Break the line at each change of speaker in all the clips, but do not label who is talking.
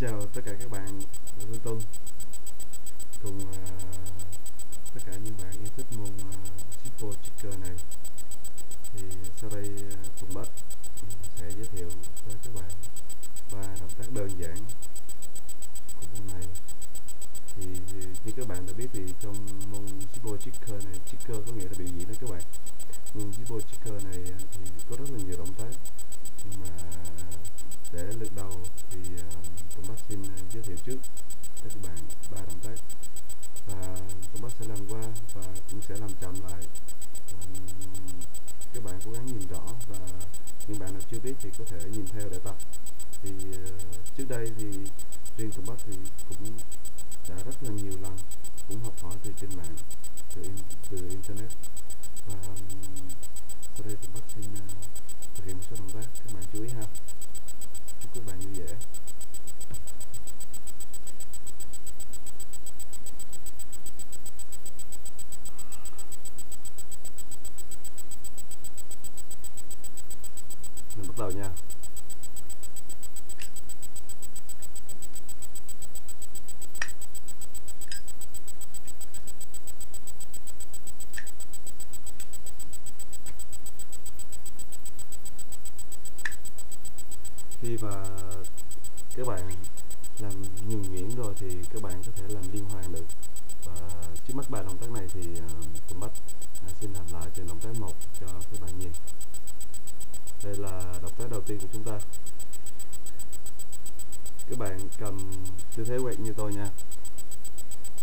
chào tất cả các bạn ở Phương Tuân cùng tất cả những bạn yêu thích môn zippo chicken này. Thì sau đây Tùng Bách sẽ giới thiệu với các bạn 3 động tác đơn giản của môn này. Thì như các bạn đã biết thì trong môn zippo chicken này, chicken có nghĩa là biểu diễn đó các bạn. Môn zippo chicken này thì có rất là nhiều động tác, nhưng mà để lượt đầu thì Tùng Bách xin giới thiệu trước với các bạn 3 động tác, và Tùng Bách sẽ làm qua và cũng sẽ làm chậm lại. Các bạn cố gắng nhìn rõ, và những bạn nào chưa biết thì có thể nhìn theo để tập. Thì trước đây thì riêng Tùng Bách thì cũng đã rất là nhiều lần cũng học hỏi từ trên mạng, từ internet, và sau đây Tùng Bách xin thực hiện một số động tác. Các bạn chú ý ha. Chúc các bạn vui vẻ. Mình bắt đầu nha. Khi mà các bạn làm nhuần nhuyễn rồi thì các bạn có thể làm liên hoàn được. Và trước mắt 3 động tác này thì Tùng Bách xin làm lại từ động tác 1 cho các bạn nhìn. Đây là động tác đầu tiên của chúng ta. Các bạn cầm tư thế quẹt như tôi nha.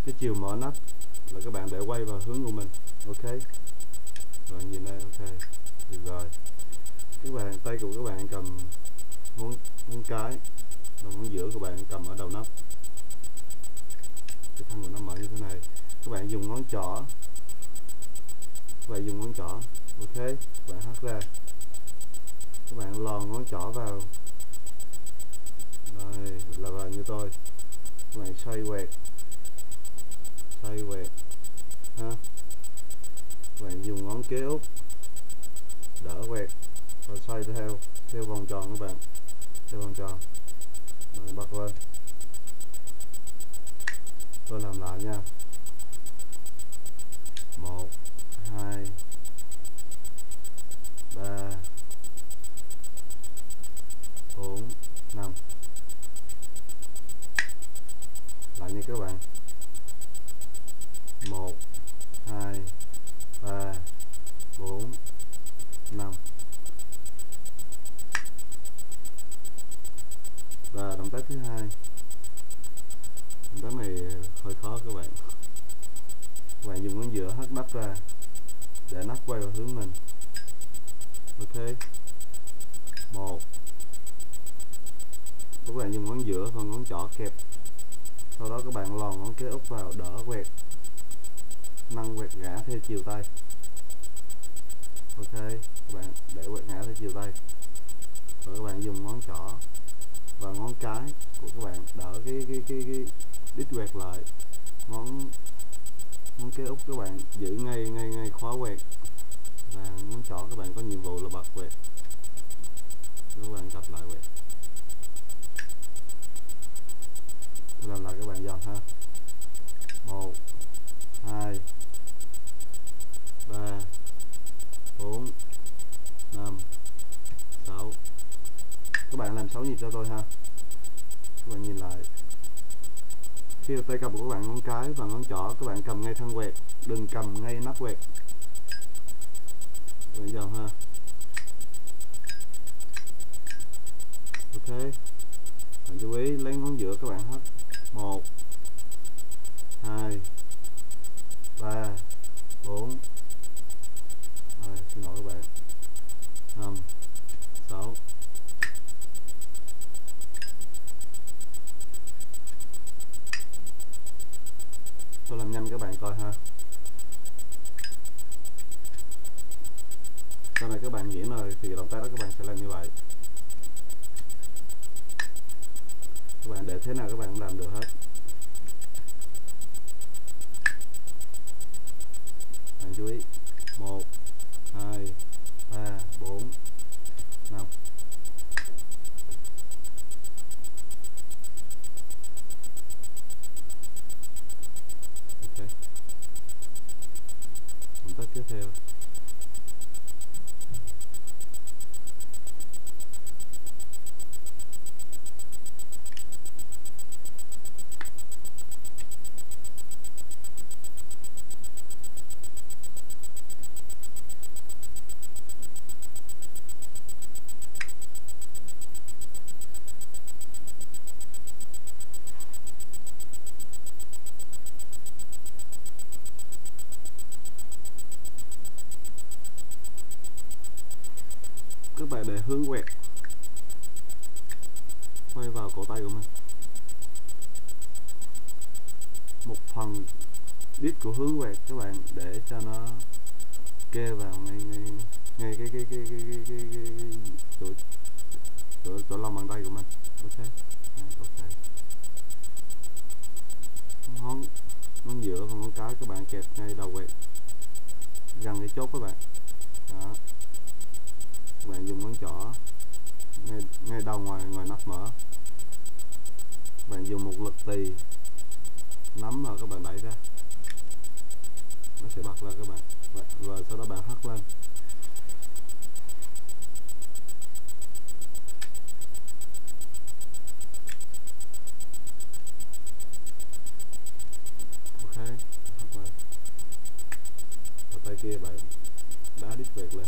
Cái chiều mở nắp là các bạn để quay vào hướng của mình. Ok. Rồi nhìn đây, ok. Được rồi. Các bạn, tay của các bạn cầm ngón cái và ngón giữa của bạn cầm ở đầu nắp. Cái thân của nó mở như thế này. Các bạn dùng ngón trỏ. Ok. Các bạn hất ra. Các bạn lòn ngón trỏ vào. Rồi, là vào như tôi. Các bạn xoay quẹt ha. Các bạn dùng ngón kế út đỡ quẹt và xoay theo vòng tròn các bạn, theo vòng tròn. Rồi bật lên. Tôi làm lại nha. 1 2 3 4 5. Lại nha các bạn. 1 2 3 4 5. Và động tác thứ hai. Động tác này hơi khó các bạn. Các bạn dùng ngón giữa hất nắp ra để nắp quay vào hướng mình. Ok. 1. Các bạn dùng ngón giữa và ngón trỏ kẹp. Sau đó các bạn lòn ngón kế út vào đỡ quẹt, nâng quẹt ngã theo chiều tay. Ok. Các bạn để quẹt ngã theo chiều tay. Rồi các bạn dùng ngón trỏ và ngón cái của các bạn đỡ cái đít quẹt lại. Ngón kế út các bạn giữ ngay khóa quẹt, và ngón trỏ các bạn có nhiệm vụ là bật quẹt. Các bạn tập lại quẹt. Tôi làm lại các bạn dần ha. 1 2 3 4 5 6. Các bạn làm 6 nhịp cho tôi ha. Các bạn nhìn lại. Khi tay cầm của các bạn ngón cái và ngón trỏ các bạn cầm ngay thân quẹt, đừng cầm ngay nắp quẹt. Bây giờ ha. Ok. Bạn chú ý lấy ngón giữa các bạn hất. 1 2 3 4. Xin lỗi các bạn. 5 6. Tôi làm nhanh các bạn coi ha. Sau này các bạn diễn rồi thì động tác đó các bạn sẽ làm như vậy. Các bạn để thế nào các bạn cũng làm được hết. Bạn chú ý. 1 2 3 4 5. hướng quẹt quay vào cổ tay của mình. Một phần đít của hướng quẹt các bạn để cho nó kê vào ngay chỗ lòng bàn tay của mình. Ok. Ok. Ngón giữa và ngón cái các bạn kẹp ngay đầu quẹt gần cái chốt các bạn. Đó. Các bạn dùng ngón trỏ ngay đầu ngoài nắp mở. Các bạn dùng một lực tì nắm vào các bạn đẩy ra, nó sẽ bật ra các bạn, và sau đó bạn hất lên. Ok, hất lên. Và tay kia bạn đá đít quẹt lên.